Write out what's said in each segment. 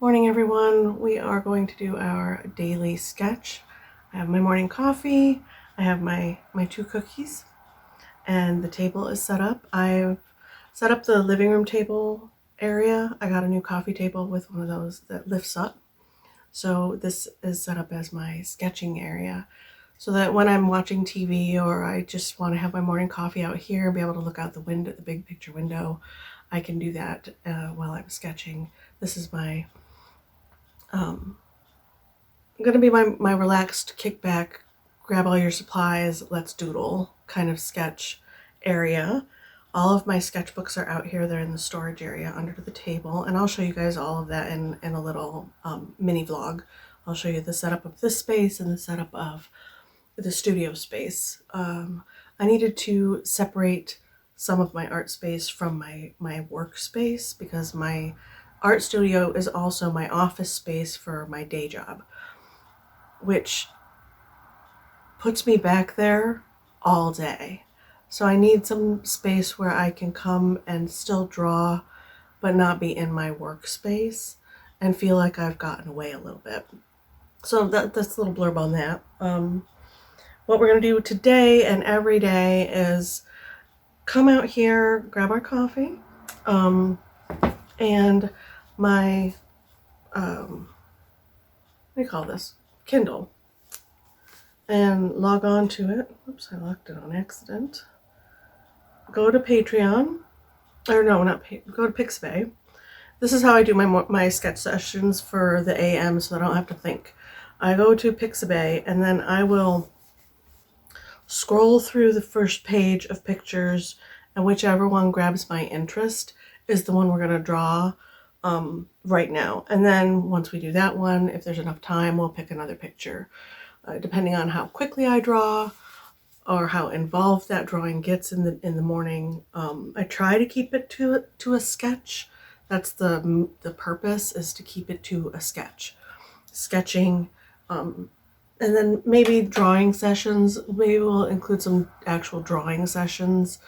Morning everyone, we are going to do our daily sketch. I have my morning coffee, I have my two cookies, and the table is set up. I've set up the living room table area. I got a new coffee table with one of those that lifts up. So this is set up as my sketching area so that when I'm watching TV or I just want to have my morning coffee out here and be able to look out the window, the big picture window, I can do that while I'm sketching. This is my going to be my relaxed kickback, grab all your supplies, let's doodle kind of sketch area. All of my sketchbooks are out here. They're in the storage area under the table, and I'll show you guys all of that in a little mini vlog. I'll show you the setup of this space and the setup of the studio space. I needed to separate some of my art space from my workspace because my art studio is also my office space for my day job, which puts me back there all day. So I need some space where I can come and still draw, but not be in my workspace and feel like I've gotten away a little bit. So that's a little blurb on that. What we're going to do today and every day is come out here, grab our coffee, and my, what do you call this? Kindle, and log on to it. Oops, I locked it on accident. Go to Patreon, or no, not go to Pixabay. This is how I do my sketch sessions for the AM, so I don't have to think. I go to Pixabay, and then I will scroll through the first page of pictures, and whichever one grabs my interest is the one we're going to draw right now. And then once we do that one, if there's enough time, we'll pick another picture. Depending on how quickly I draw or how involved that drawing gets in the morning, I try to keep it to a sketch. That's the purpose, is to keep it to a sketch. Sketching, and then maybe drawing sessions. Maybe we'll include some actual drawing sessions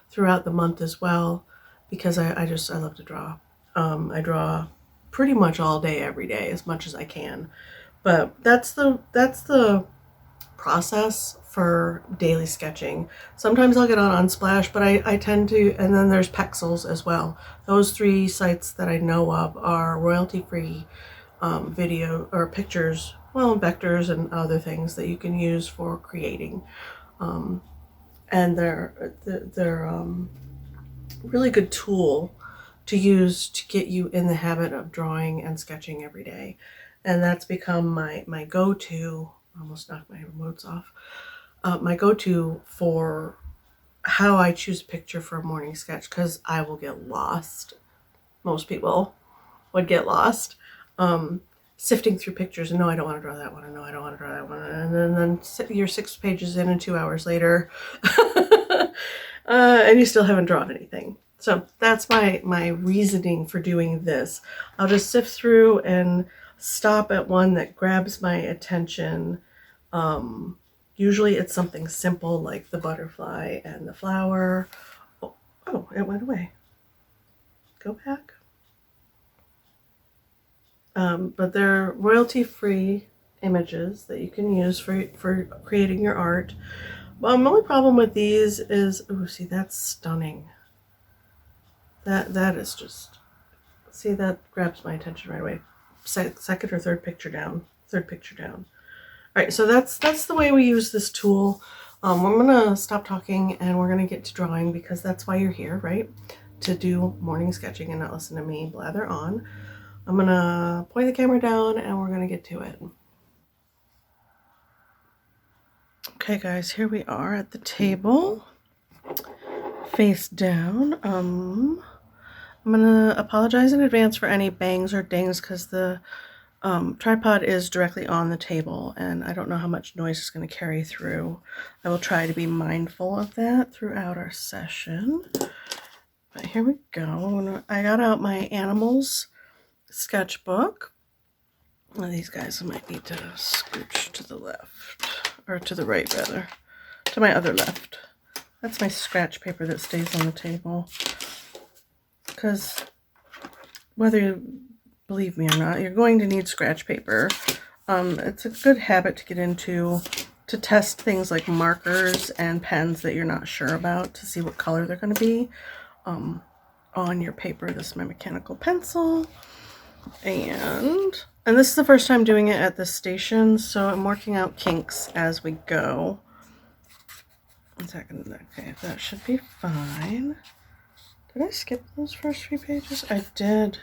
throughout the month as well, because I love to draw. I draw pretty much all day, every day, as much as I can. But that's the process for daily sketching. Sometimes I'll get on Unsplash, but I tend to, and then there's Pexels as well. Those three sites that I know of are royalty-free video or pictures, well, vectors and other things that you can use for creating. And they're really good tool to use to get you in the habit of drawing and sketching every day. And that's become my go-to. Almost knocked my remotes off. My go-to for how I choose a picture for a morning sketch, because I will get lost. Most people would get lost sifting through pictures, and no, I don't want to draw that one, and no, I don't want to draw that one, and then you're 6 pages in and 2 hours later and you still haven't drawn anything. So that's my reasoning for doing this. I'll just sift through and stop at one that grabs my attention. Usually it's something simple like the butterfly and the flower. Oh, it went away. Go back. But they're royalty-free images that you can use for creating your art. Well, my only problem with these is, oh, see, that's stunning. That is just, see, that grabs my attention right away. Second or third picture down. All right, so that's the way we use this tool. I'm gonna stop talking and we're gonna get to drawing, because that's why you're here, right? To do morning sketching and not listen to me blather on. I'm gonna point the camera down and we're gonna get to it. Okay guys, here we are at the table, face down. I'm gonna apologize in advance for any bangs or dings, because the tripod is directly on the table and I don't know how much noise it's going to carry through. I will try to be mindful of that throughout our session. But here we go. I got out my animals sketchbook. Well, these guys might need to scooch to the left, or to the right rather, to my other left. That's my scratch paper that stays on the table, because whether believe me or not, you're going to need scratch paper. It's a good habit to get into to test things like markers and pens that you're not sure about to see what color they're going to be on your paper. This is my mechanical pencil. And this is the first time doing it at this station, so I'm working out kinks as we go. 1 second. Okay, that should be fine. Did I skip those first 3 pages? I did.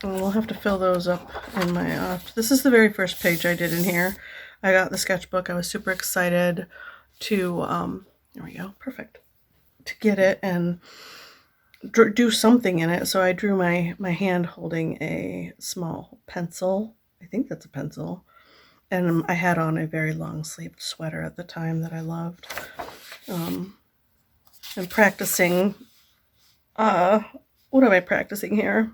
We'll have to fill those up in my this is the very first page I did in here. I got the sketchbook. I was super excited to there we go, perfect, to get it and do something in it. So I drew my hand holding a small pencil. I think that's a pencil. And I had on a very long sleeved sweater at the time that I loved. I'm practicing, what am I practicing here?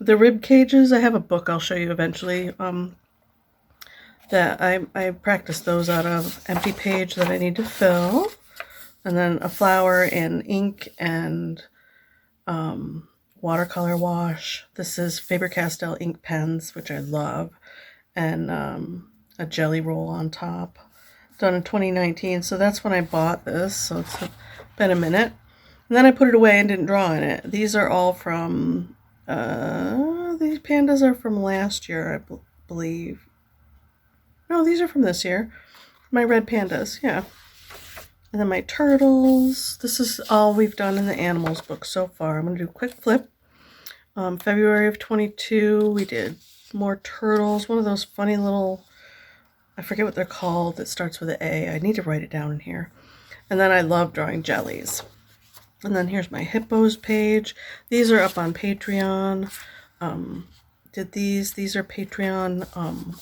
The rib cages. I have a book I'll show you eventually that I practiced those out of empty page that I need to fill. And then a flower in ink and watercolor wash. This is Faber-Castell ink pens, which I love. And a jelly roll on top. Done in 2019, so that's when I bought this, so it's been a minute. And then I put it away and didn't draw in it. These are all from, these pandas are from last year, I believe. No, these are from this year. My red pandas, yeah. And then my turtles. This is all we've done in the animals book so far. I'm going to do a quick flip. February of 22, we did more turtles. One of those funny little, I forget what they're called, that starts with an A. I need to write it down in here. And then I love drawing jellies. And then here's my hippos page. These are up on Patreon. Did these are Patreon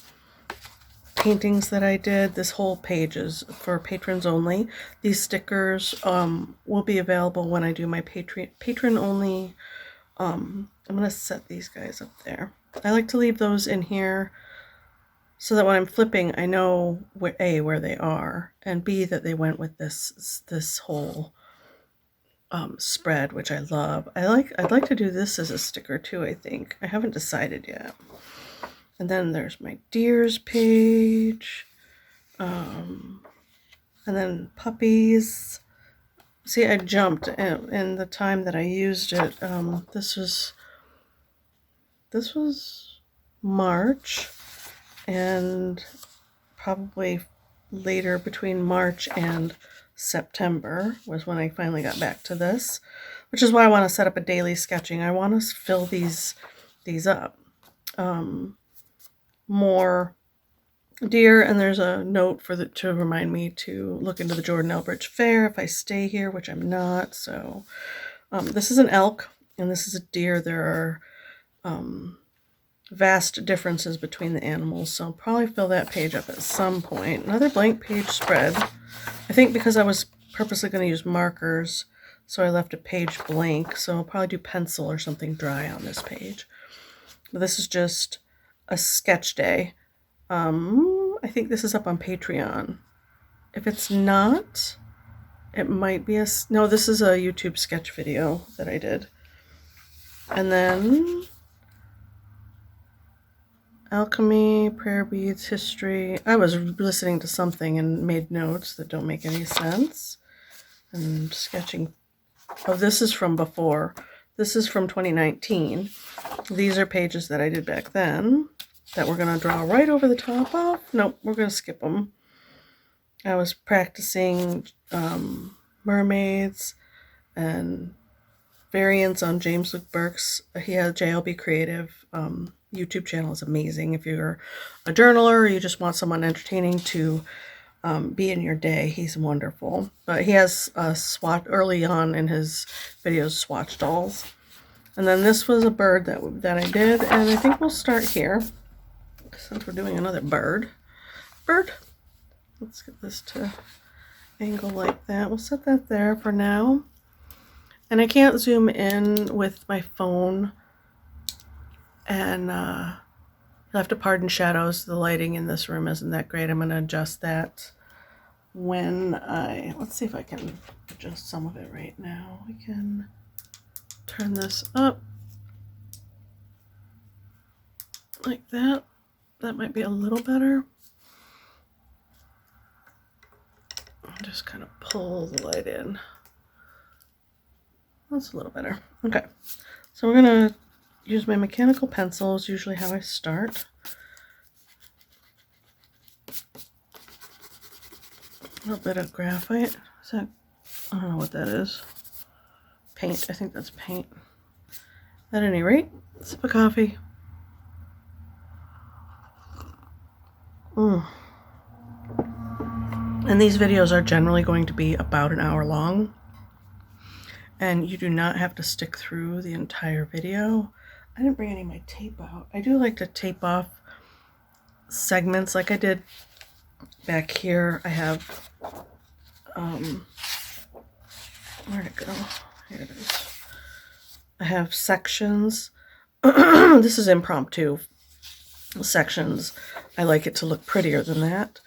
paintings that I did. This whole page is for patrons only. These stickers will be available when I do my patron only. I'm going to set these guys up there. I like to leave those in here so that when I'm flipping, I know where they are, and B, that they went with this whole spread, which I love. I'd like to do this as a sticker too, I think. I haven't decided yet. And then there's my deers page. And then puppies. See, I jumped in the time that I used it. This was March, and probably later between March and September was when I finally got back to this, which is why I want to set up a daily sketching. I want to fill these up. More deer, and there's a note to remind me to look into the Jordan Elbridge Fair if I stay here, which I'm not. So this is an elk and this is a deer. There are vast differences between the animals, so I'll probably fill that page up at some point. Another blank page spread. I think because I was purposely going to use markers, so I left a page blank, so I'll probably do pencil or something dry on this page. But this is just a sketch day. I think this is up on Patreon. If it's not, it might be no, this is a YouTube sketch video that I did. And then alchemy, prayer beads, history. I was listening to something and made notes that don't make any sense. And sketching. Oh, this is from before. This is from 2019. These are pages that I did back then that we're going to draw right over the top of. Nope, we're going to skip them. I was practicing mermaids and variants on James Luke Burke's. He has JLB Creative YouTube channel. Is amazing if you're a journaler or you just want someone entertaining to be in your day. He's wonderful. But he has swatch early on in his videos, swatch dolls. And then this was a bird that I did, and I think we'll start here since we're doing another bird. Let's get this to angle like that. We'll set that there for now. And I can't zoom in with my phone, and you'll have to pardon shadows. The lighting in this room isn't that great. I'm going to adjust that when let's see if I can adjust some of it right now. We can turn this up. like that. That might be a little better. Just kind of pull the light in. That's a little better. Okay, so we're gonna use my mechanical pencil, is usually how I start. A little bit of graphite. Is that, I don't know what that is. Paint, I think that's paint. At any rate, sip of coffee. And these videos are generally going to be about an hour long. And you do not have to stick through the entire video. I didn't bring any of my tape out. I do like to tape off segments like I did back here. I have, where'd it go? Here it is. I have sections. This is impromptu sections. I like it to look prettier than that.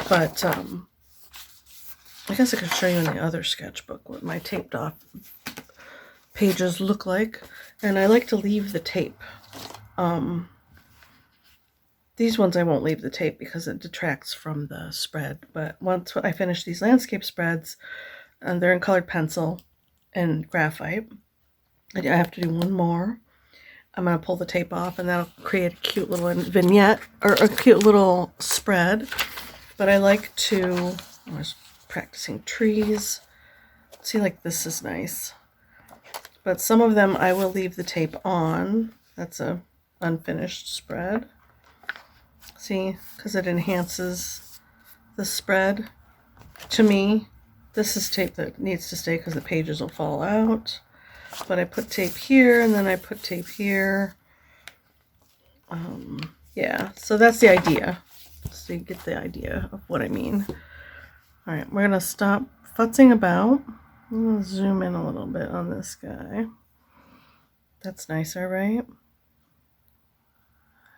But I guess I could show you in the other sketchbook what my taped off pages look like. And I like to leave the tape. These ones I won't leave the tape because it detracts from the spread. But once I finish these landscape spreads, and they're in colored pencil and graphite, I have to do one more. I'm going to pull the tape off, and that'll create a cute little vignette or a cute little spread. But I like to, I was practicing trees. See, like this is nice. But some of them I will leave the tape on. That's a unfinished spread. See, because it enhances the spread. To me, this is tape that needs to stay because the pages will fall out. But I put tape here, and then I put tape here. Yeah, so that's the idea. So you get the idea of what I mean. All right, we're going to stop futzing about. I'm going to zoom in a little bit on this guy. That's nicer, right?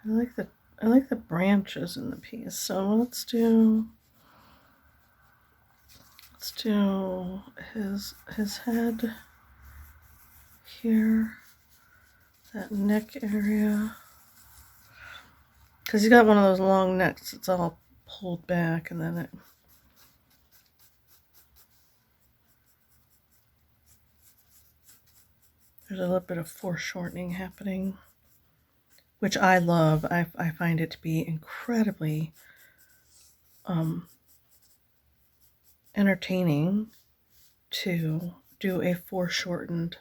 I like the branches in the piece. So let's do his head here, that neck area, because he's got one of those long necks. It's all pulled back, and then there's a little bit of foreshortening happening, which I love. I find it to be incredibly entertaining to do a foreshortened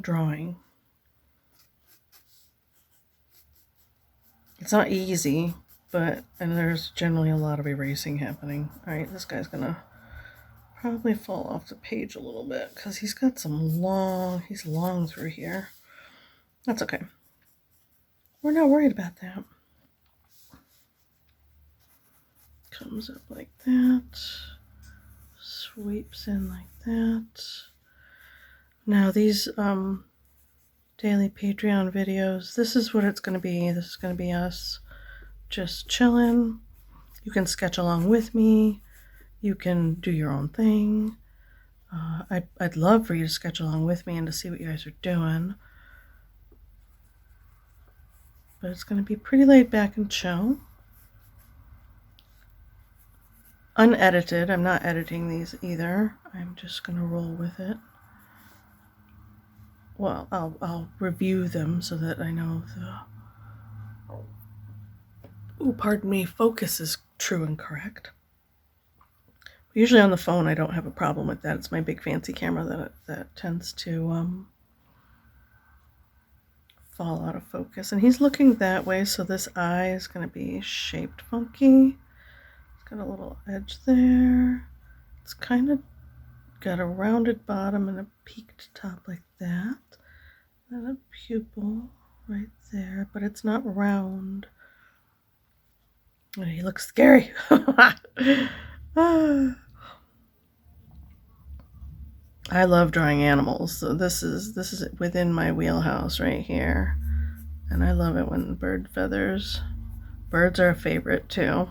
drawing. It's not easy, and there's generally a lot of erasing happening. All right, this guy's gonna probably fall off the page a little bit because he's got he's long through here. That's okay. We're not worried about that. Comes up like that, sweeps in like that. Now these daily Patreon videos, this is what it's going to be. This is going to be us just chilling. You can sketch along with me. You can do your own thing. I'd love for you to sketch along with me and to see what you guys are doing. But it's going to be pretty laid back and chill. Unedited. I'm not editing these either. I'm just going to roll with it. Well, I'll review them so that I know focus is true and correct. Usually on the phone I don't have a problem with that. It's my big fancy camera that tends to fall out of focus. And he's looking that way, so this eye is going to be shaped funky. It's got a little edge there. It's kind of got a rounded bottom and a peaked top like that. And a pupil right there, but it's not round. Oh, he looks scary. I love drawing animals, so this is within my wheelhouse right here. And I love it when birds are a favorite too.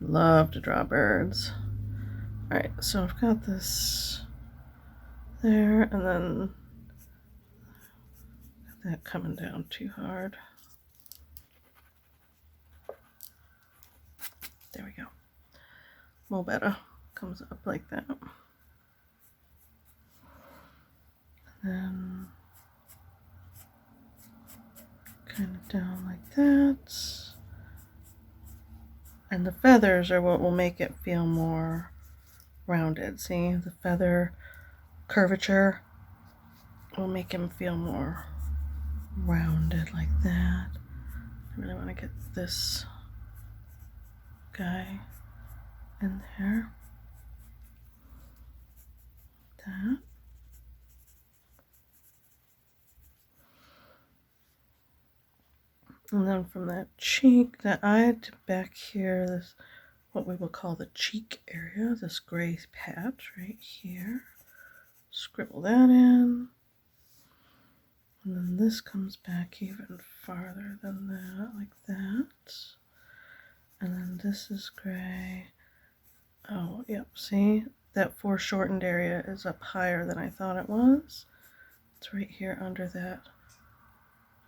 Love to draw birds. All right, so I've got this there, and then that coming down too hard. There we go. A little better. Comes up like that. And then kind of down like that. And the feathers are what will make it feel more rounded. See, the feather curvature will make him feel more rounded like that. I really want to get this guy in there. That. And then from that cheek, that eye to back here, this what we will call the cheek area, this gray patch right here. Scribble that in. And then this comes back even farther than that, like that. And then this is gray. Oh, yep, see? That foreshortened area is up higher than I thought it was. It's right here under that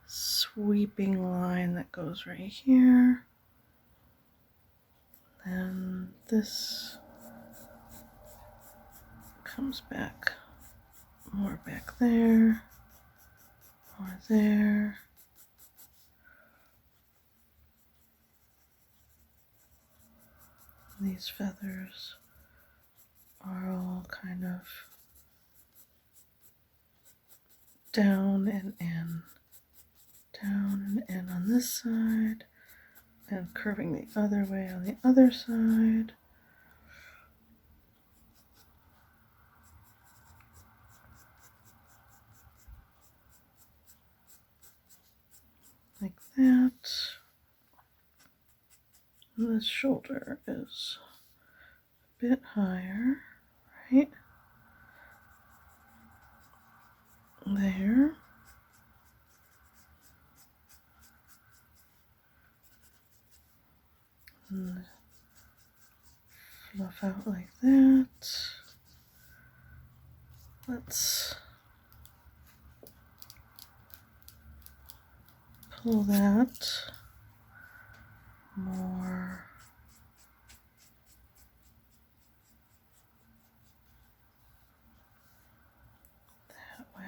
sweeping line that goes right here. And this comes back more back there, more there. These feathers are all kind of down and in, down and in on this side, and curving the other way on the other side. Like that. And this shoulder is a bit higher, right? There. And fluff out like that. Let's pull that more that way.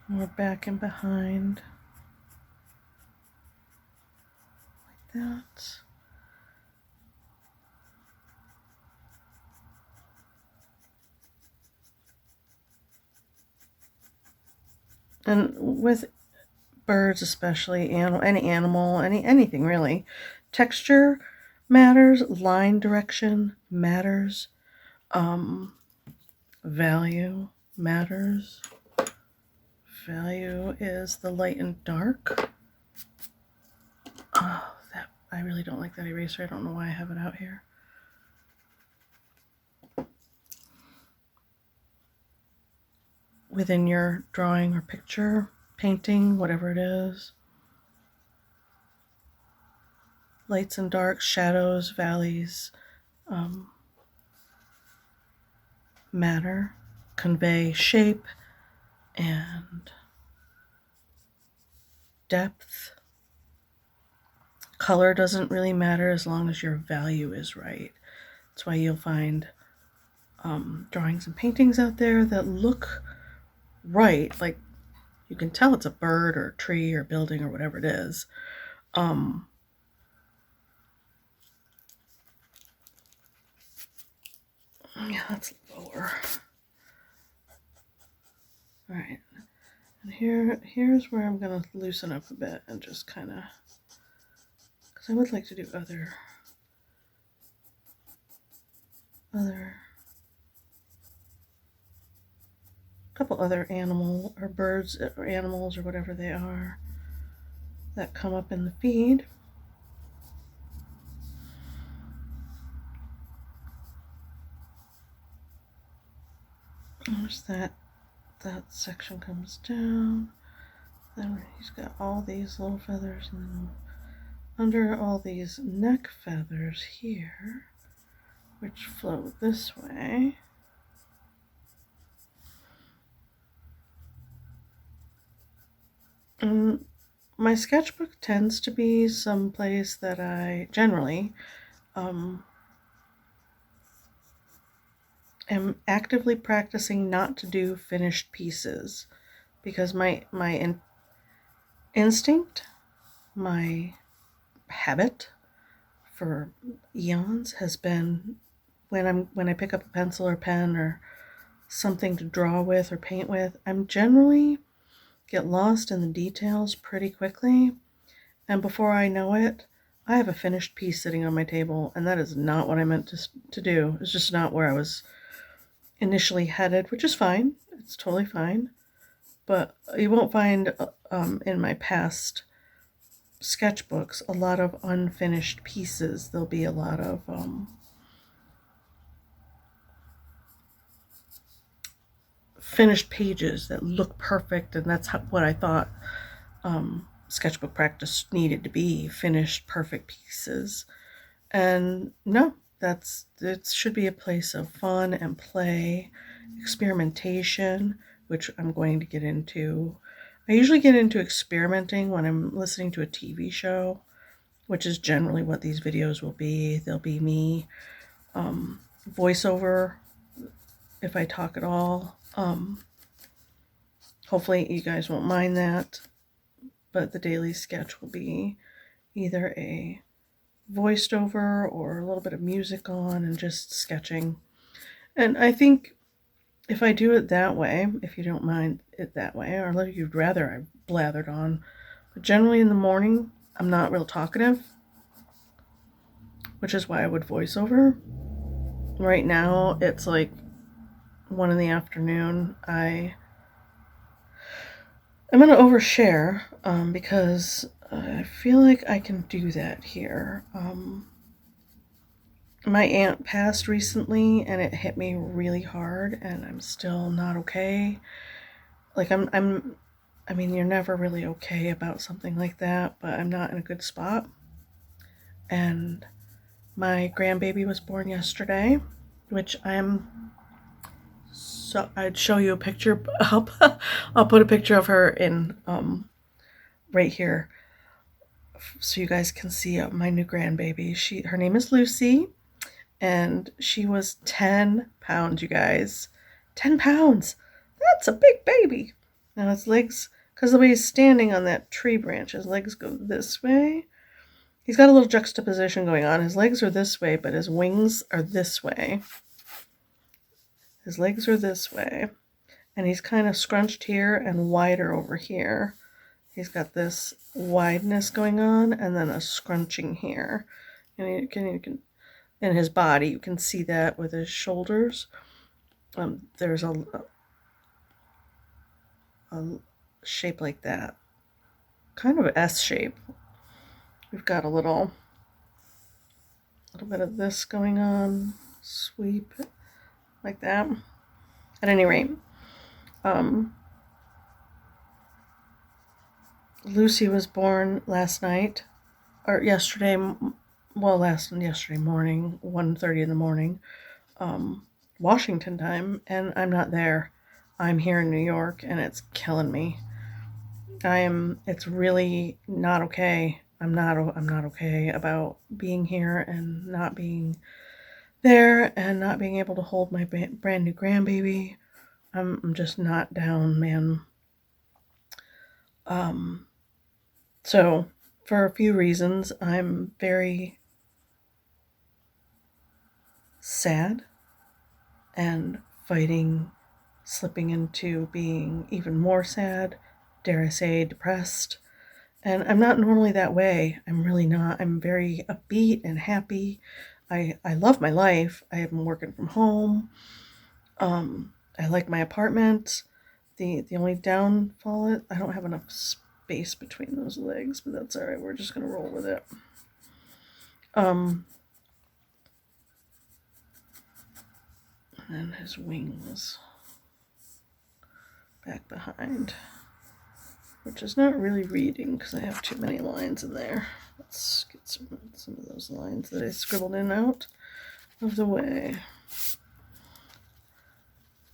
More back and behind, like that. And with birds especially, any animal, anything really, texture matters, line direction matters, value matters. Value is the light and dark. Oh, that I really don't like that eraser. I don't know why I have it out here. Within your drawing or picture, painting, whatever it is. Lights and darks, shadows, valleys matter, convey shape and depth. Color doesn't really matter as long as your value is right. That's why you'll find drawings and paintings out there that look right, like you can tell it's a bird or a tree or building or whatever it is. Yeah, that's lower. All right, and here's where I'm gonna loosen up a bit and just kind of, because I would like to do other couple other animal or birds or animals or whatever they are that come up in the feed. There's that section comes down. Then he's got all these little feathers, and then under all these neck feathers here, which flow this way, and my sketchbook tends to be someplace that I generally am actively practicing not to do finished pieces, because my instinct, my habit for eons has been when I pick up a pencil or pen or something to draw with or paint with, I'm generally get lost in the details pretty quickly, and before I know it, I have a finished piece sitting on my table, and that is not what I meant to do. It's just not where I was initially headed, which is fine. It's totally fine. But you won't find in my past sketchbooks a lot of unfinished pieces. There'll be a lot of finished pages that look perfect, and that's what I thought sketchbook practice needed to be, finished perfect pieces. And no, it should be a place of fun and play, experimentation, which I'm going to get into. I usually get into experimenting when I'm listening to a TV show, which is generally what these videos will be. They'll be me voiceover if I talk at all. Hopefully you guys won't mind that, but the daily sketch will be either a voiced over or a little bit of music on and just sketching. And I think if I do it that way, if you don't mind it that way, or if you'd rather I blathered on, but generally in the morning I'm not real talkative, which is why I would voice over. Right now it's like 1 in the afternoon. I'm going to overshare because I feel like I can do that here. My aunt passed recently and it hit me really hard, and I'm still not okay. Like I mean, you're never really okay about something like that, but I'm not in a good spot. And my grandbaby was born yesterday, which so I'd show you a picture. I'll put a picture of her in right here so you guys can see my new grandbaby. Her name is Lucy, and she was 10 pounds, you guys. 10 pounds. That's a big baby. Now his legs, because the way he's standing on that tree branch, his legs go this way. He's got a little juxtaposition going on. His legs are this way, but his wings are this way. His legs are this way. And he's kind of scrunched here and wider over here. He's got this wideness going on and then a scrunching here. And you can in his body, you can see that with his shoulders. There's a shape like that, kind of an S shape. We've got a little bit of this going on, sweep like that. At any rate, Lucy was born last night, or yesterday. Well, yesterday morning, 1:30 in the morning, Washington time, and I'm not there. I'm here in New York, and it's killing me. It's really not okay. I'm not okay about being here and not being there and not being able to hold my brand new grandbaby. I'm just not down, man. So for a few reasons, I'm very sad and fighting, slipping into being even more sad, dare I say, depressed. And I'm not normally that way. I'm really not. I'm very upbeat and happy. I love my life. I am working from home. I like my apartment. The only downfall is I don't have enough space between those legs, but that's all right. We're just gonna roll with it. And then his wings back behind. which is not really reading because I have too many lines in there. Let's get some of those lines that I scribbled in out of the way.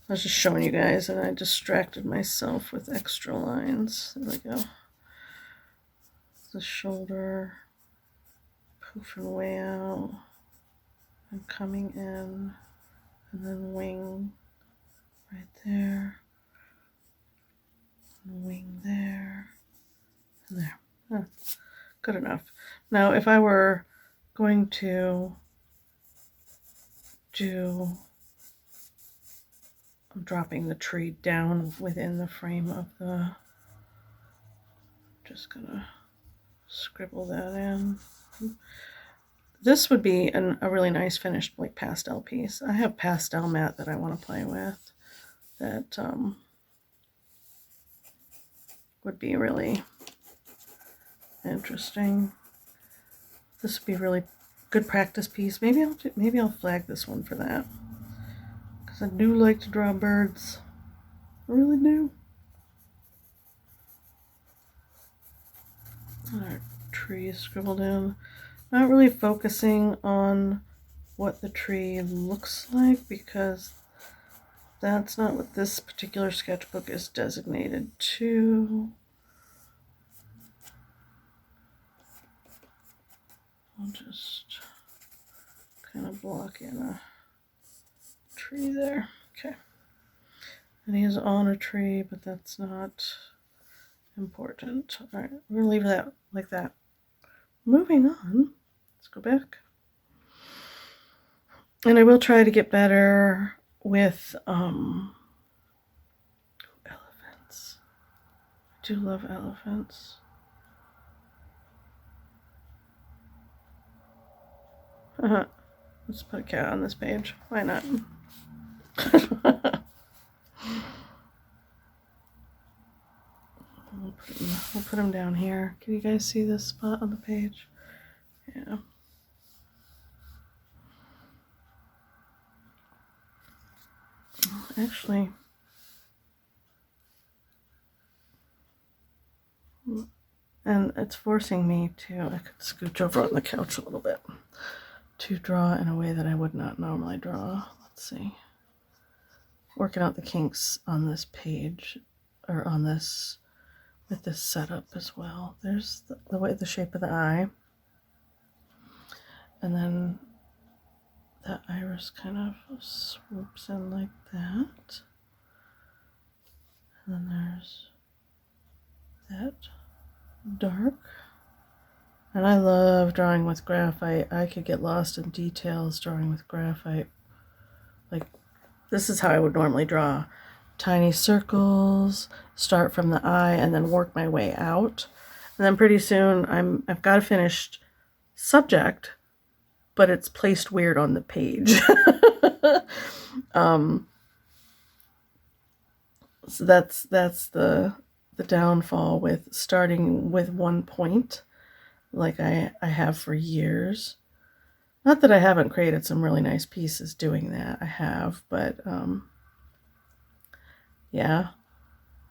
I was just showing you guys, and I distracted myself with extra lines. There we go. The shoulder, poofing way out, and coming in, and then wing right there, and wing there, and there. Huh. Good enough. Now, if I were going to do, I'm dropping the tree down within the frame of the, just gonna scribble that in. This would be a really nice finished like pastel piece. I have pastel mat that I want to play with that would be really interesting. This would be a really good practice piece. Maybe I'll flag this one for that, because I do like to draw birds. I really do. Our tree is scribbled in. Not really focusing on what the tree looks like, because that's not what this particular sketchbook is designated to. I'll just kind of block in a tree there. Okay. And he is on a tree, but that's not important. All right, we're gonna leave that like that. Moving on, let's go back. And I will try to get better with elephants. I do love elephants. Let's put a cat on this page. Why not? We'll put him down here. Can you guys see this spot on the page? Yeah. Actually, and it's forcing me to, I could scooch over on the couch a little bit, to draw in a way that I would not normally draw. Let's see. Working out the kinks on this page, or on this, with this setup as well. There's the way, the shape of the eye. And then that iris kind of swoops in like that. And then there's that dark. And I love drawing with graphite. I could get lost in details drawing with graphite. Like, this is how I would normally draw. Tiny circles, start from the eye, and then work my way out. And then pretty soon I've got a finished subject, but it's placed weird on the page. So that's the downfall with starting with one point, like I have for years. Not that I haven't created some really nice pieces doing that. I have, but yeah,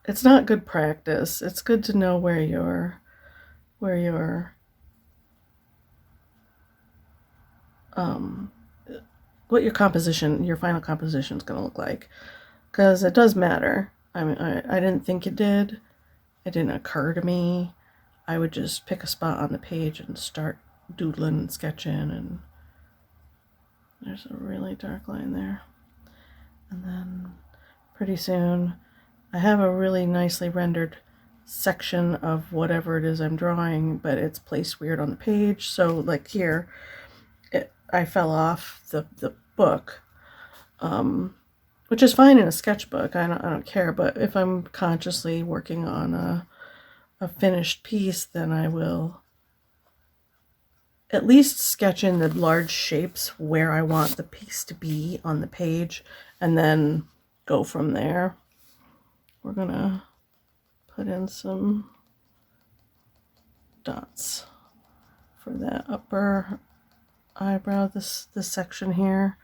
it's not good practice. It's good to know where your what your composition, your final composition is going to look like, because it does matter. I mean, I didn't think it did. It didn't occur to me. I would just pick a spot on the page and start doodling and sketching, and there's a really dark line there. And then pretty soon I have a really nicely rendered section of whatever it is I'm drawing, but it's placed weird on the page. So like here, I fell off the book, which is fine in a sketchbook. I don't care. But if I'm consciously working on a finished piece, then I will at least sketch in the large shapes where I want the piece to be on the page, and then go from there. We're gonna put in some dots for that upper eyebrow, this section here.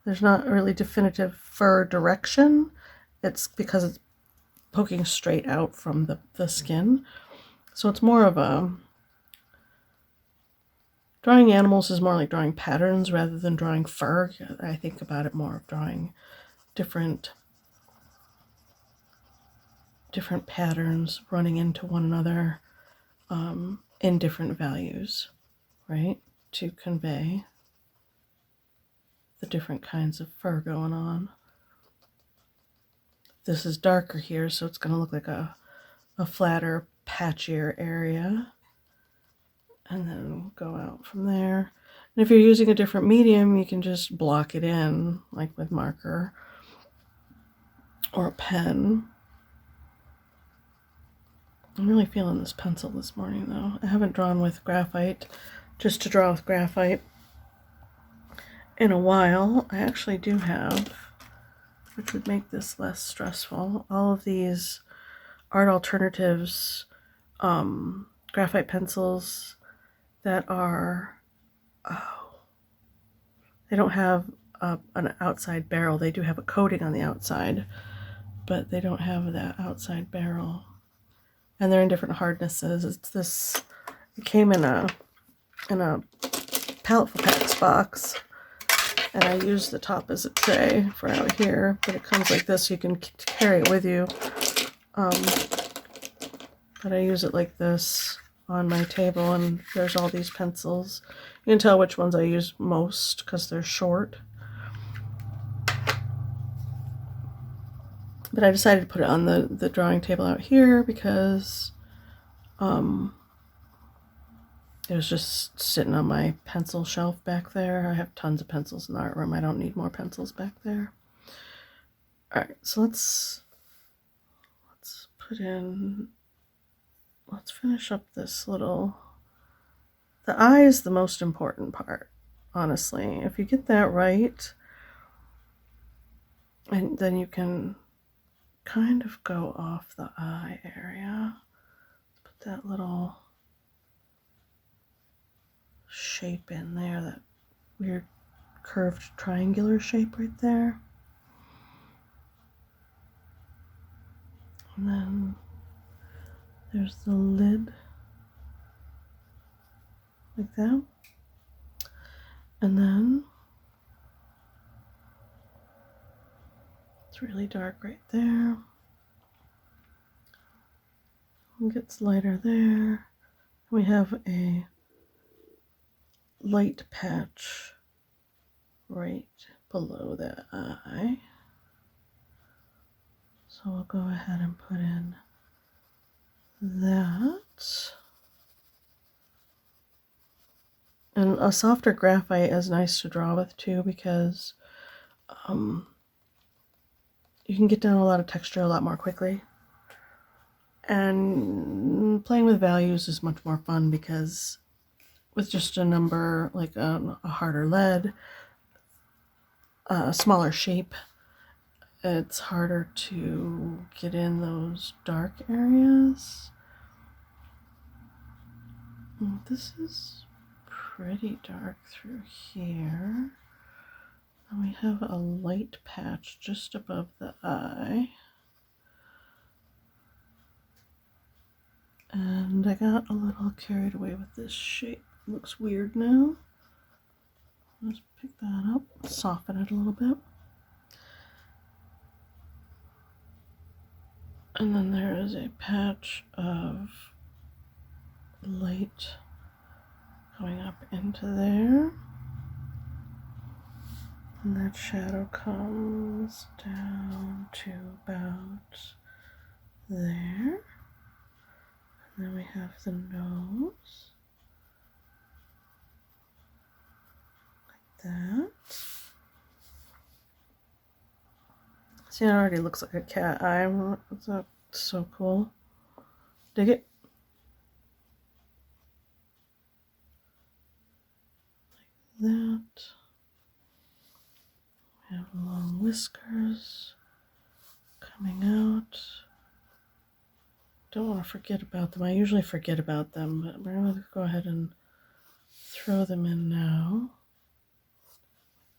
There's not really definitive fur direction. It's because poking straight out from the skin. So it's more of a, drawing animals is more like drawing patterns rather than drawing fur. I think about it more of drawing different patterns running into one another in different values, right? To convey the different kinds of fur going on. This is darker here, so it's going to look like a flatter, patchier area. And then go out from there. And if you're using a different medium, you can just block it in, like with marker or a pen. I'm really feeling this pencil this morning, though. I haven't drawn with graphite, just to draw with graphite in a while. I actually do have, which would make this less stressful, all of these Art Alternatives graphite pencils that are, they don't have an outside barrel. They do have a coating on the outside, but they don't have that outside barrel. And they're in different hardnesses. It came in a Palette for Packs box, and I use the top as a tray for out here, but it comes like this so you can carry it with you. But I use it like this on my table, and there's all these pencils. You can tell which ones I use most because they're short. But I decided to put it on the drawing table out here because it was just sitting on my pencil shelf back there. I have tons of pencils in the art room. I don't need more pencils back there. All right, so let's finish up this little, the eye is the most important part, honestly. If you get that right, and then you can kind of go off the eye area. Put that little shape in there, that weird curved triangular shape right there. And then there's the lid, like that. And then it's really dark right there. It gets lighter there. We have a light patch right below the eye. So we'll go ahead and put in that. And a softer graphite is nice to draw with too, because you can get down a lot of texture a lot more quickly. And playing with values is much more fun because with just a number, like a harder lead, a smaller shape, it's harder to get in those dark areas. This is pretty dark through here. And we have a light patch just above the eye. And I got a little carried away with this shape. It looks weird now. Let's pick that up, soften it a little bit. And then there is a patch of light going up into there. And that shadow comes down to about there. And then we have the nose. Like that. See, it already looks like a cat eye. That's so cool. Dig it? Like that. We have long whiskers coming out. Don't want to forget about them. I usually forget about them, but we're going to go ahead and throw them in now.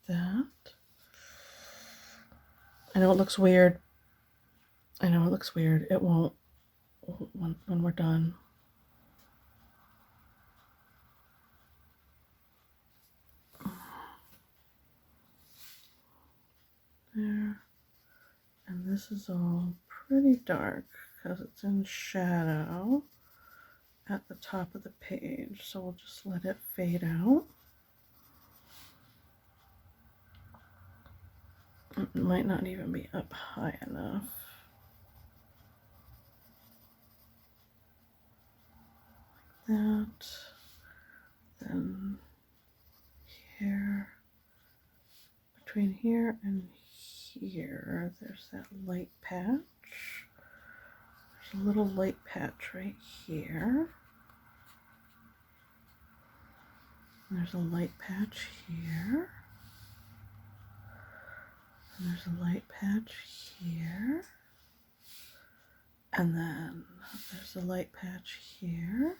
Like that. I know it looks weird. I know it looks weird. It won't when we're done. There. And this is all pretty dark because it's in shadow at the top of the page. So we'll just let it fade out. It might not even be up high enough. Like that. Then here, between here and here, there's that light patch. There's a little light patch right here. And there's a light patch here. And there's a light patch here. And then there's a light patch here.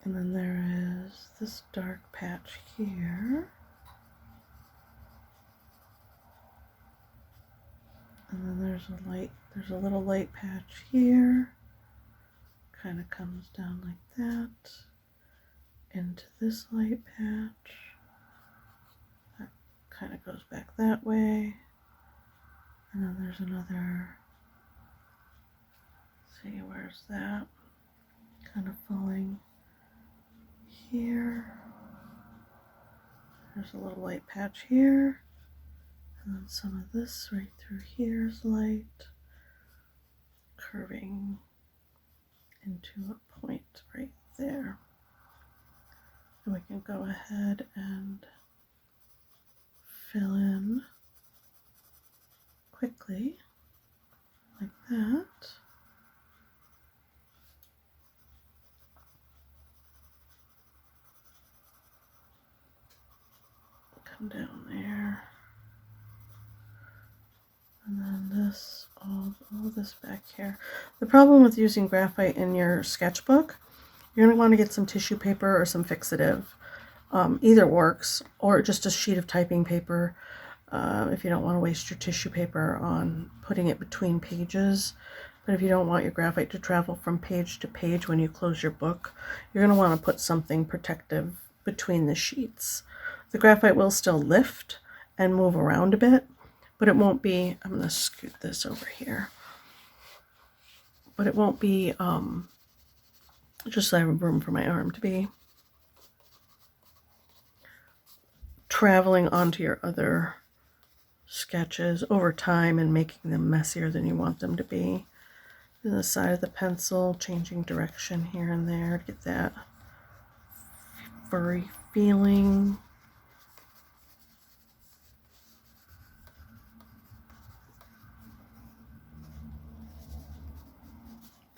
And then there is this dark patch here. And then there's a little light patch here. Kind of comes down like that into this light patch. That kind of goes back that way. And then there's another, let's see, where's that? Kind of falling here. There's a little light patch here. And then some of this right through here is light, curving into a point right there. And we can go ahead and fill in quickly like that. Come down there. And then this, all this back here. The problem with using graphite in your sketchbook, you're going to want to get some tissue paper or some fixative. Either works, or just a sheet of typing paper if you don't want to waste your tissue paper on putting it between pages. But if you don't want your graphite to travel from page to page when you close your book, you're going to want to put something protective between the sheets. The graphite will still lift and move around a bit, but it won't be, I'm going to scoot this over here, but it won't be just so I have room for my arm to be traveling onto your other sketches over time and making them messier than you want them to be. And the side of the pencil, changing direction here and there to get that furry feeling.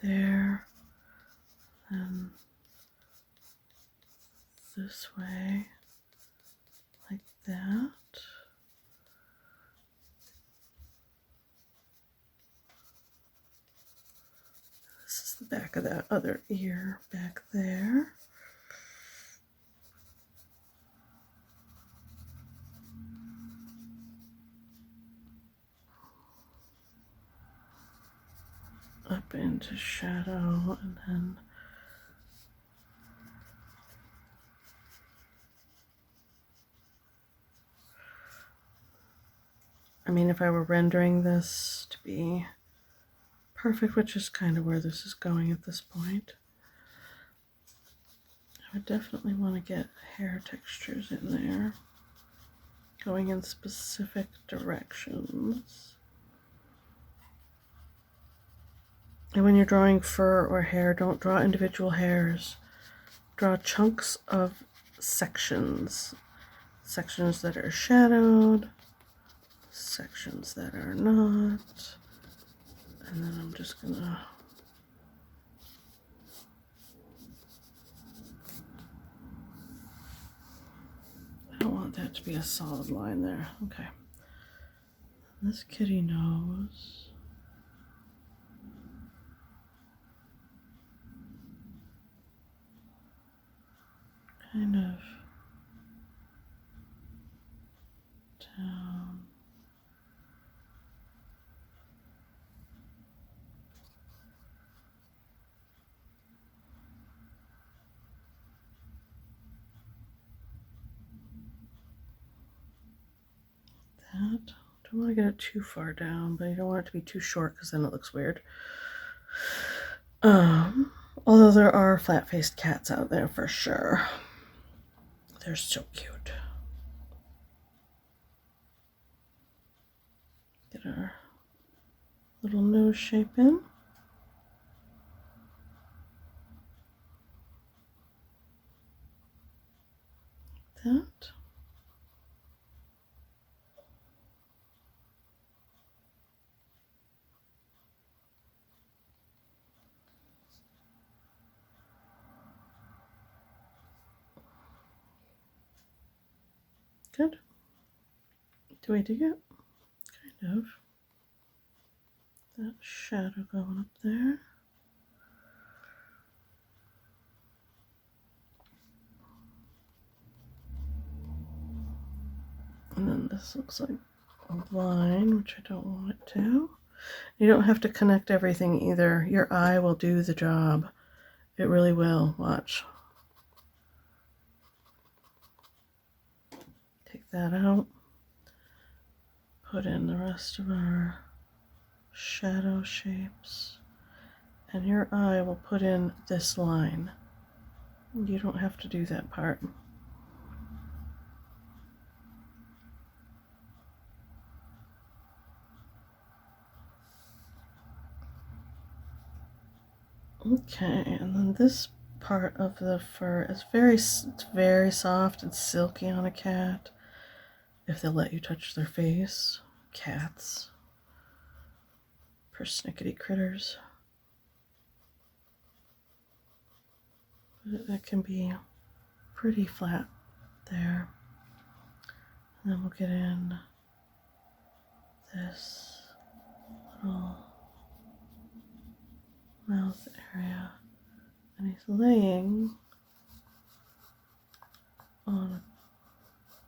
There, and this way, like that. This is the back of that other ear back there. Up into shadow, and then I mean, if I were rendering this to be perfect, which is kind of where this is going at this point, I would definitely want to get hair textures in there, going in specific directions. And when you're drawing fur or hair, don't draw individual hairs. Draw chunks of sections. Sections that are shadowed, sections that are not. And then I'm just gonna I don't want that to be a solid line there. Okay. This kitty nose. Kind of down that. Don't want to get it too far down, but you don't want it to be too short because then it looks weird. Although there are flat-faced cats out there for sure. They're so cute. Get our little nose shape in. That. Good. Do we dig it? Kind of. That shadow going up there. And then this looks like a line, which I don't want it to. You don't have to connect everything either. Your eye will do the job. It really will. Watch. Take that out. Put in the rest of our shadow shapes. And your eye will put in this line. You don't have to do that part. Okay, and then this part of the fur is very soft and silky on a cat. If they'll let you touch their face. Cats. Persnickety critters. But it can be pretty flat there. And then we'll get in this little mouth area. And he's laying on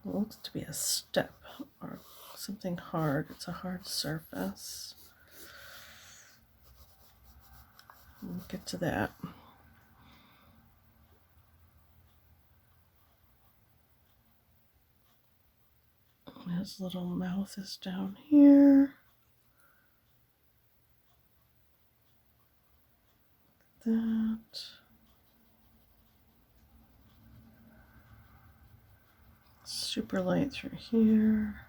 what looks to be a step or something hard. It's a hard surface. We'll get to that. His little mouth is down here. That. Super light through here.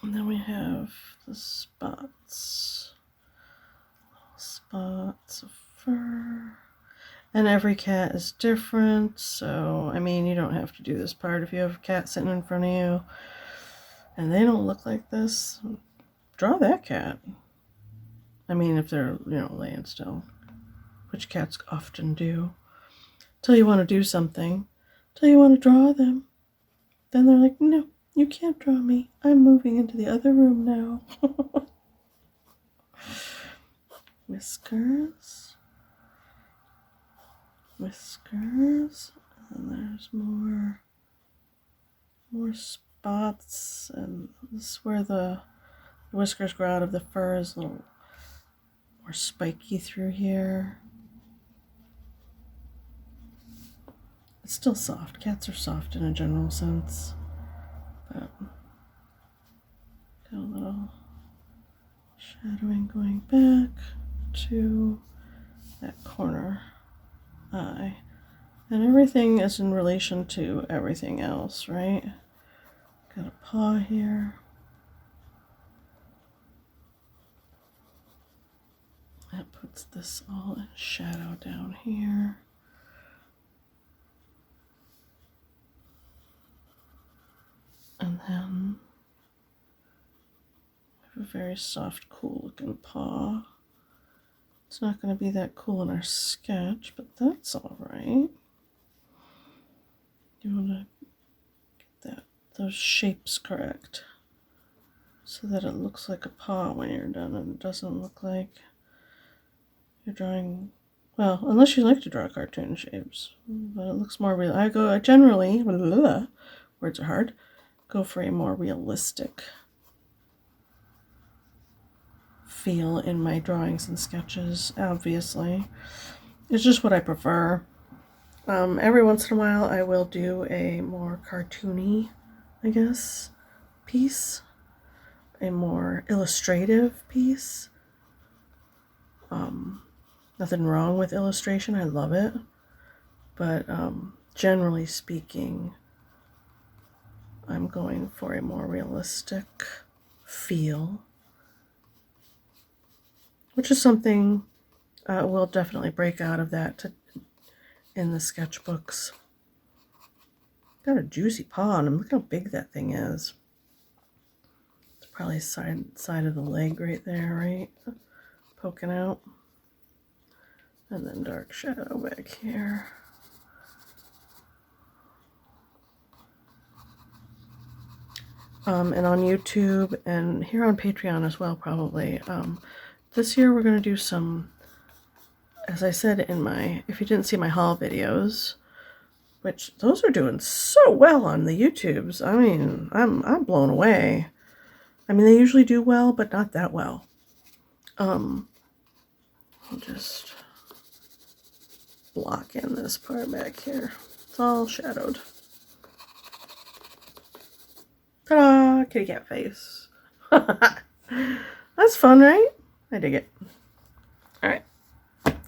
And then we have the spots. Little spots of fur. And every cat is different, so, I mean, you don't have to do this part. If you have a cat sitting in front of you and they don't look like this, draw that cat. I mean, if they're, laying still, which cats often do. Till you want to do something, till you want to draw them. Then they're like, no, you can't draw me. I'm moving into the other room now. Whiskers. Whiskers, and there's more spots, and this is where the whiskers grow out of the fur, is a little more spiky through here. It's still soft. Cats are soft in a general sense, but got a little shadowing going back to that corner eye. And everything is in relation to everything else, right? Got a paw here. That puts this all in shadow down here. And then I have a very soft, cool looking paw. It's not going to be that cool in our sketch, but that's all right. You want to get those shapes correct so that it looks like a paw when you're done and it doesn't look like you're drawing, well, unless you like to draw cartoon shapes, but it looks more real. I generally, words are hard, go for a more realistic feel in my drawings and sketches. Obviously, it's just what I prefer. Every once in a while I will do a more cartoony, I guess, piece, a more illustrative piece. Nothing wrong with illustration, I love it, but generally speaking, I'm going for a more realistic feel, which is something we'll definitely break out of that in the sketchbooks. Got a juicy paw on him. Look how big that thing is. It's probably side of the leg right there, right? Poking out. And then dark shadow back here. And on YouTube and here on Patreon as well, probably. This year we're going to do some, as I said in my, if you didn't see my haul videos, which those are doing so well on the YouTubes. I mean, I'm blown away. I mean, they usually do well, but not that well. I'll just block in this part back here. It's all shadowed. Ta-da! Kitty cat face. That's fun, right? I dig it. Alright.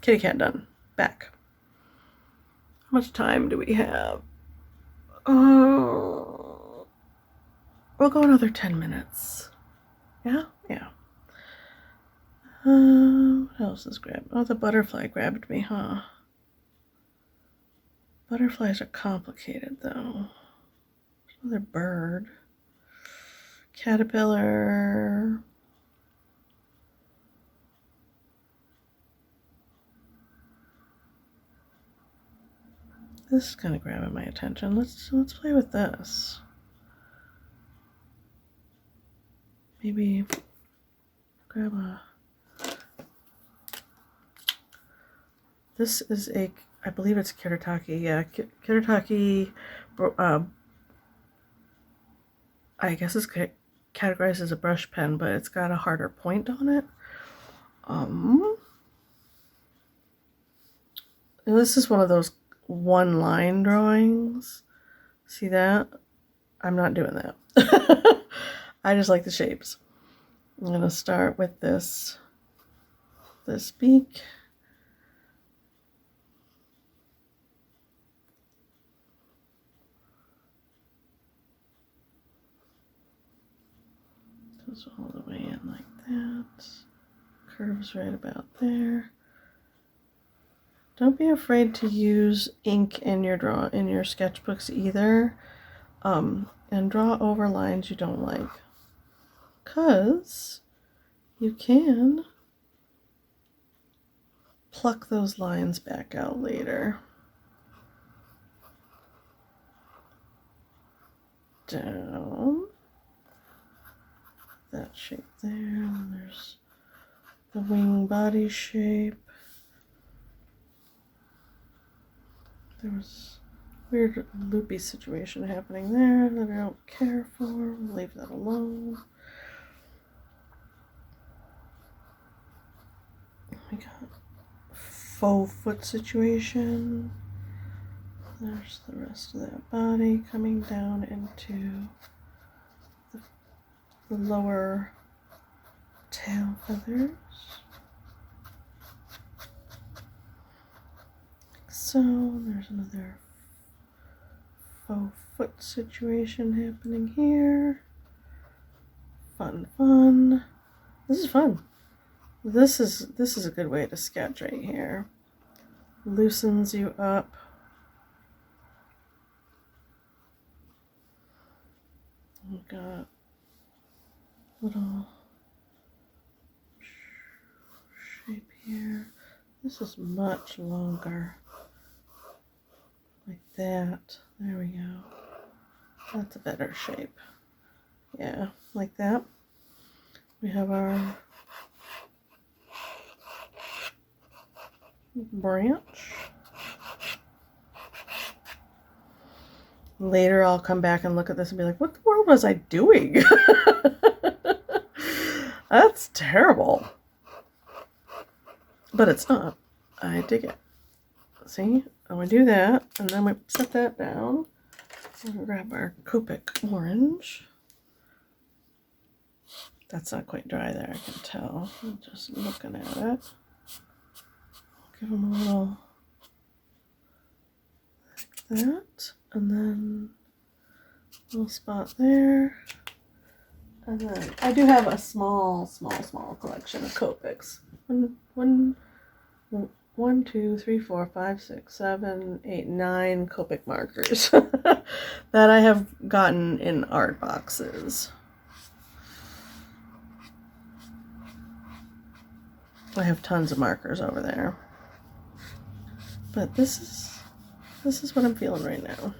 Kitty cat done. Back. How much time do we have? Oh, we'll go another 10 minutes. Yeah? Yeah. What else is grabbed? Oh, the butterfly grabbed me, huh? Butterflies are complicated, though. Another bird. Caterpillar. This is kind of grabbing my attention. Let's play with this. Maybe grab a. This is a, I believe it's Kiritaki. Yeah, Kiritaki. I guess it's categorized as a brush pen, but it's got a harder point on it. And this is one of those one line drawings. See that? I'm not doing that. I just like the shapes. I'm gonna start with this beak. Goes all the way in like that. Curves right about there. Don't be afraid to use ink in your sketchbooks either, and draw over lines you don't like, because you can pluck those lines back out later. Down that shape there, and there's the wing body shape. There was a weird loopy situation happening there that I don't care for. We'll leave that alone. We got faux foot situation. There's the rest of that body coming down into the lower tail feathers. So there's another faux foot situation happening here. Fun. This is fun. This is a good way to sketch right here. Loosens you up. We've got little shape here. This is much longer. Like that. There we go. That's a better shape. Yeah, like that. We have our branch. Later I'll come back and look at this and be like, what the world was I doing? That's terrible. But it's not. I dig it. See? we do that, and then we set that down. We're going to grab our Copic orange. That's not quite dry there, I can tell. I'm just looking at it. Give them a little like that, and then a little spot there. And then I do have a small collection of Copics. One, 2, 3, 4, 5, 6, 7, 8, 9 Copic markers that I have gotten in art boxes. I have tons of markers over there. But this is what I'm feeling right now.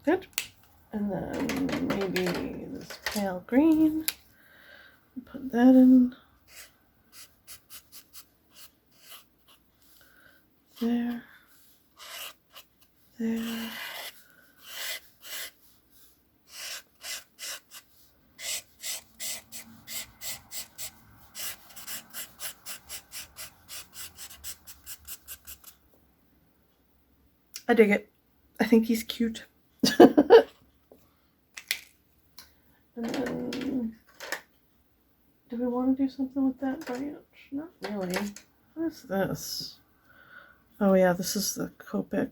Good. And then maybe this pale green. Put that in there. There. I dig it. I think he's cute. And then, do we want to do something with that branch? Not really. What is this? Oh yeah, this is the Copic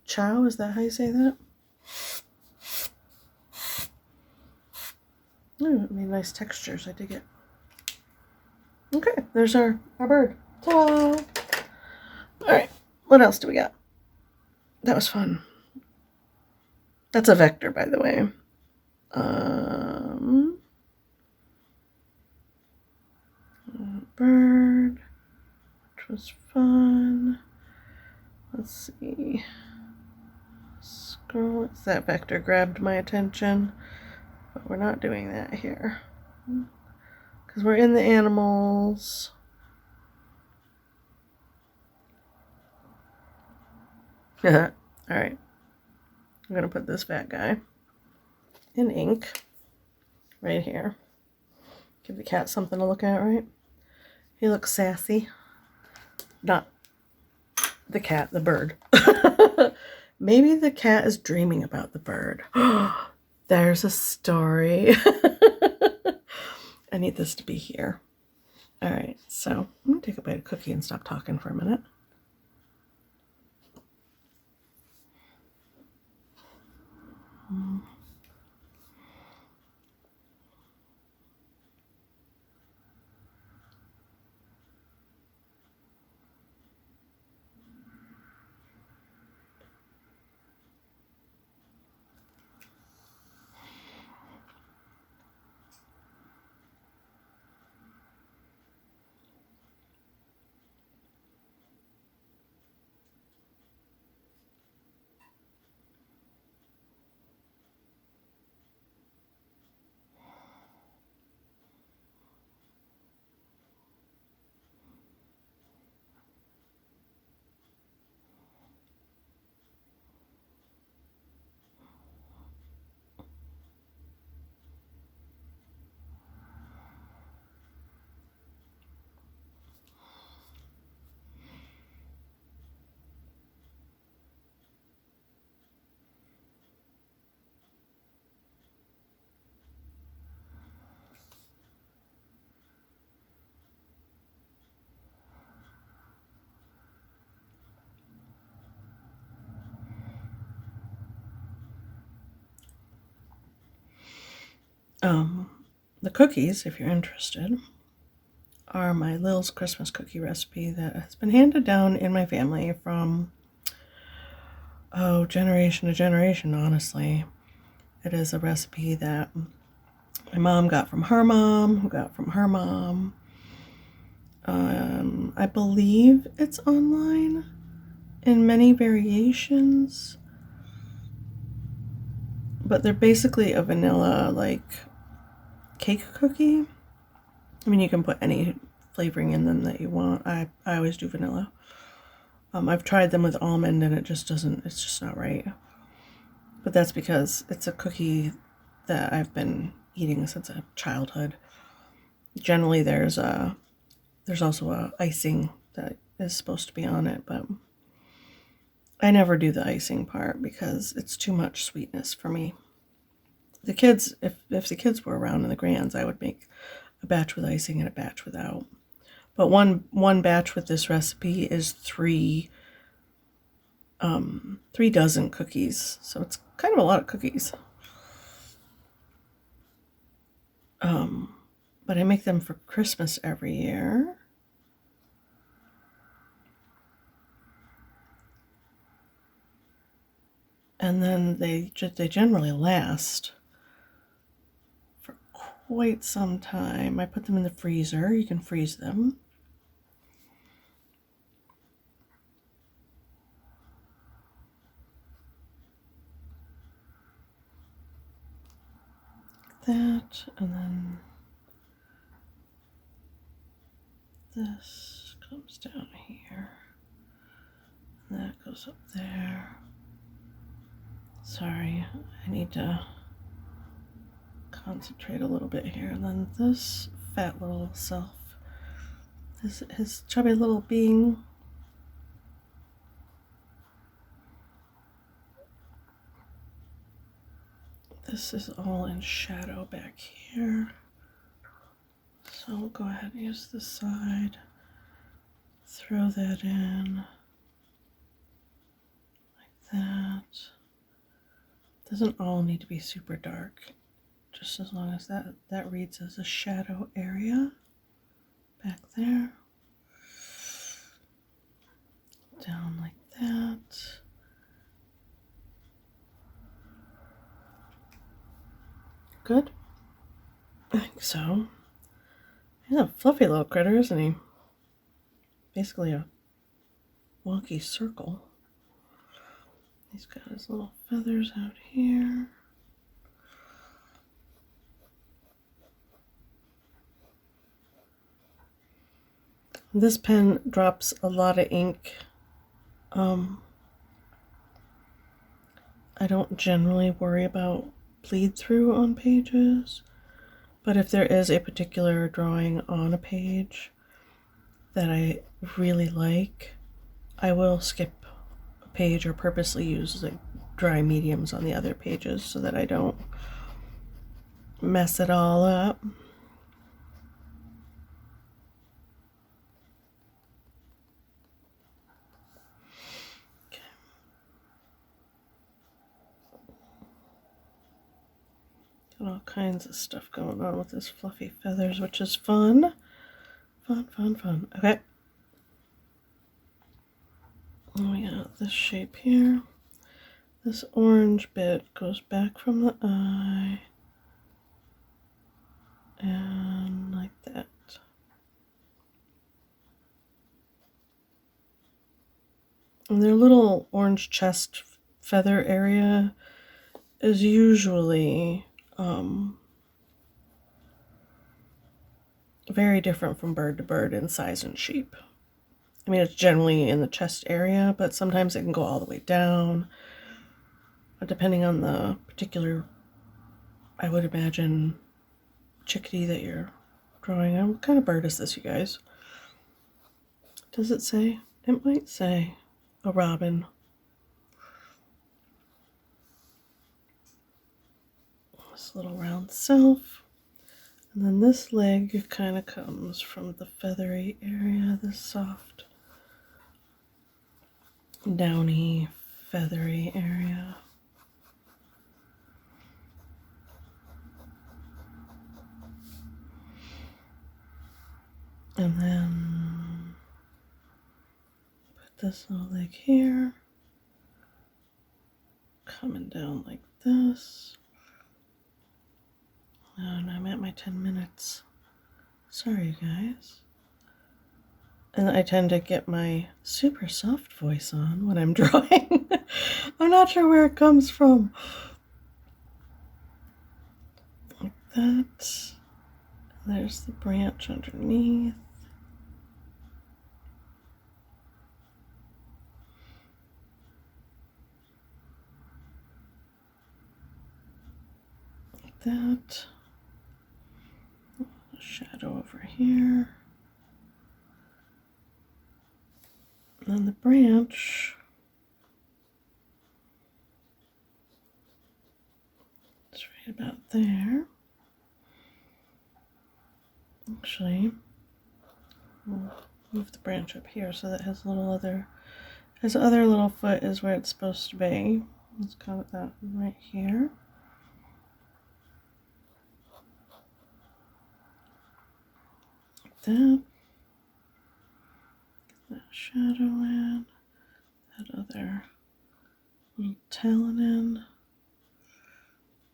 Chow. Is that how you say that? Ooh, I mean, nice textures. I dig it. Okay, there's our bird. Ta-da! Alright, what else do we got? That was fun. That's a vector, by the way. Bird, which was fun. Let's see. Scroll. That vector grabbed my attention, but we're not doing that here because we're in the animals. All right. I'm going to put this fat guy in ink right here. Give the cat something to look at, right? He looks sassy. Not the cat, the bird. Maybe the cat is dreaming about the bird. There's a story. I need this to be here. All right, so I'm going to take a bite of cookie and stop talking for a minute. The cookies, if you're interested, are my Lil's Christmas cookie recipe that has been handed down in my family from, generation to generation, honestly. It is a recipe that my mom got from her mom, who got from her mom. I believe it's online in many variations, but they're basically a vanilla, like, cake cookie. I mean, you can put any flavoring in them that you want. I always do vanilla. I've tried them with almond and it's just not right. But that's because it's a cookie that I've been eating since childhood. Generally, there's also a icing that is supposed to be on it, but I never do the icing part because it's too much sweetness for me. The kids, if the kids were around in the grands, I would make a batch with icing and a batch without. But one batch with this recipe is three dozen cookies, so it's kind of a lot of cookies. But I make them for Christmas every year. And then they generally last for quite some time. I put them in the freezer. You can freeze them. That, and then this comes down here. And that goes up there. Sorry, I need to concentrate a little bit here. And then this fat little self, his chubby little being. This is all in shadow back here. So I'll go ahead and use this side. Throw that in like that. Doesn't all need to be super dark, just as long as that reads as a shadow area back there. Down like that. Good? I think so. He's a fluffy little critter, isn't he? Basically a wonky circle. He's got his little feathers out here. This pen drops a lot of ink. I don't generally worry about bleed through on pages, but if there is a particular drawing on a page that I really like, I will skip a page or purposely use like dry mediums on the other pages so that I don't mess it all up. Got all kinds of stuff going on with this fluffy feathers, which is fun. Fun. Okay. We got this shape here. This orange bit goes back from the eye. And like that. And their little orange chest feather area is usually very different from bird to bird in size and shape. I mean, it's generally in the chest area, but sometimes it can go all the way down. Depending on the particular, I would imagine, chickadee that you're drawing. What kind of bird is this, you guys? Does it say? It might say a robin. This little round self. And then this leg kind of comes from the feathery area, this soft, downy, feathery area. And then put this little leg here, coming down like this. And I'm at my 10 minutes. Sorry, guys. And I tend to get my super soft voice on when I'm drawing. I'm not sure where it comes from. Like that. There's the branch underneath. Like that. shadow over here. And then the branch is right about there. Actually, we'll move the branch up here so that his other little foot is where it's supposed to be. Let's call it that right here. Like that. Get that shadow in. That other little talon in.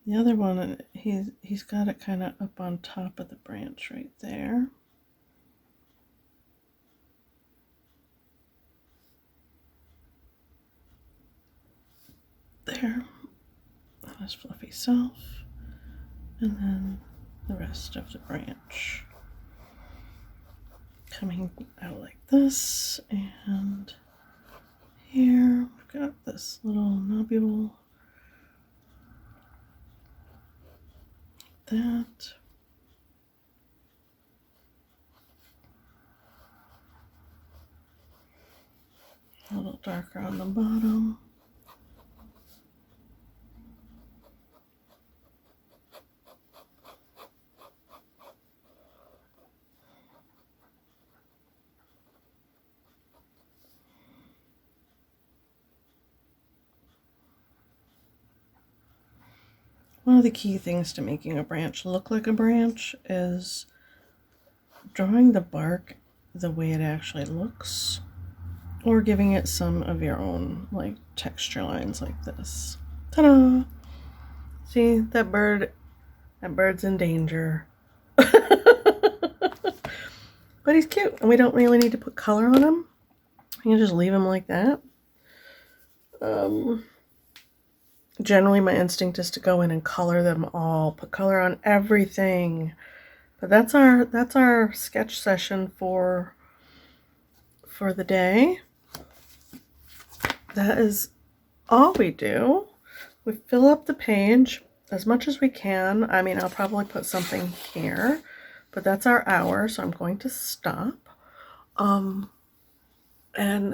The other one, he's got it kind of up on top of the branch right there. There, his fluffy self, and then the rest of the branch coming out like this, and here we've got this little nobule, like that. A little darker on the bottom. One of the key things to making a branch look like a branch is drawing the bark the way it actually looks, or giving it some of your own like texture lines like this. Ta-da! See, that bird's in danger. But he's cute, and we don't really need to put color on him. You can just leave him like that. Generally, my instinct is to go in and color them all, put color on everything. But that's our sketch session for the day. That is all we do. We fill up the page as much as we can. I mean, I'll probably put something here, but that's our hour, so I'm going to stop. And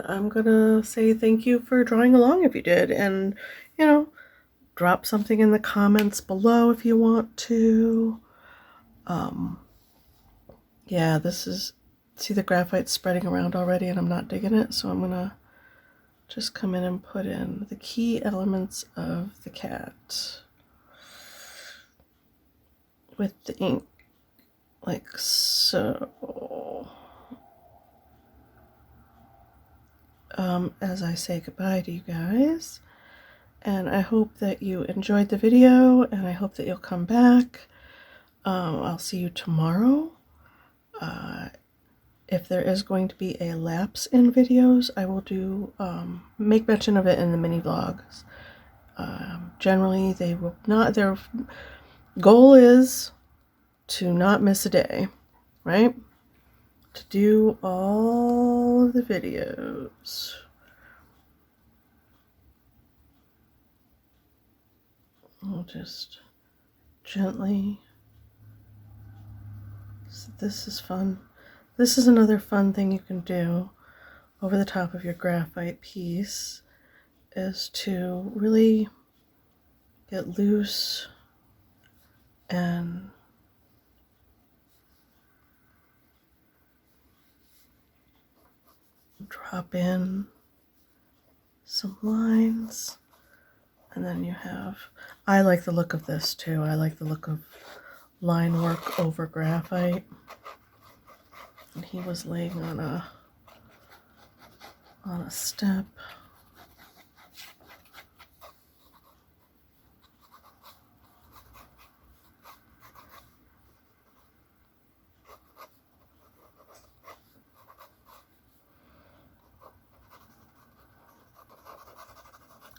I'm gonna say thank you for drawing along if you did, and you know, drop something in the comments below if you want to. Yeah, see the graphite spreading around already and I'm not digging it, so I'm gonna just come in and put in the key elements of the cat with the ink, like so. As I say goodbye to you guys, and I hope that you enjoyed the video, and I hope that you'll come back. I'll see you tomorrow. If there is going to be a lapse in videos, I will do make mention of it in the mini vlogs. Generally, they will not. Their goal is to not miss a day, right? To do all of the videos. I'll just gently. So this is fun. This is another fun thing you can do over the top of your graphite piece, is to really get loose and drop in some lines, and then you have, I like the look of this too. I like the look of line work over graphite. And he was laying on a step.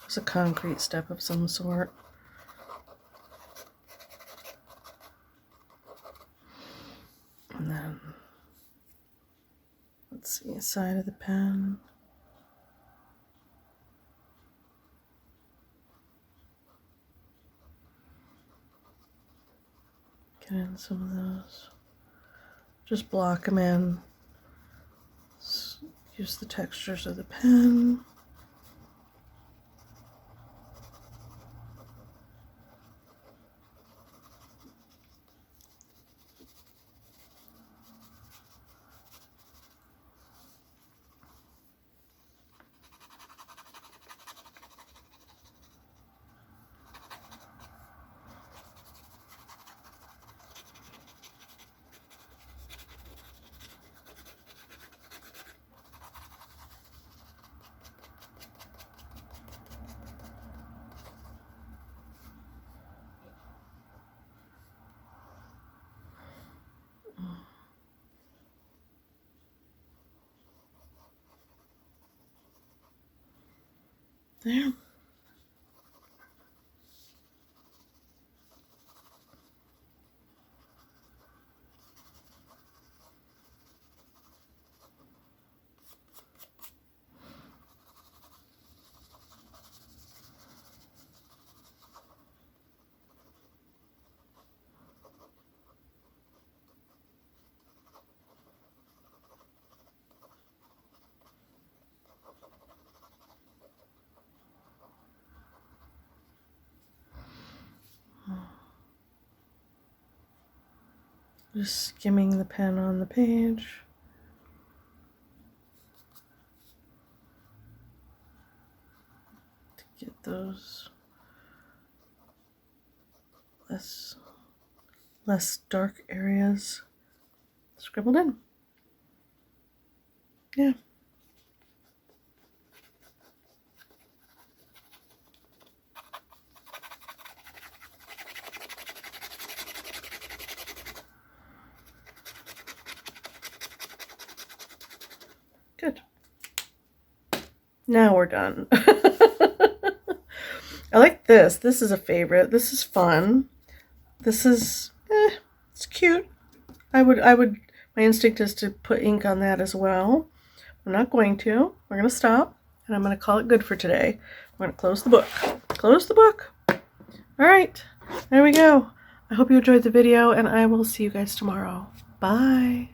It's a concrete step of some sort. And then, let's see, side of the pen. Get in some of those just block them in. Use the textures of the pen. There. Just skimming the pen on the page. To get those less dark areas scribbled in. Yeah. Good. Now we're done. I like this. This is a favorite. This is fun. This is, it's cute. My instinct is to put ink on that as well. I'm not going to. We're going to stop, and I'm going to call it good for today. I'm going to close the book. Close the book. All right. There we go. I hope you enjoyed the video, and I will see you guys tomorrow. Bye.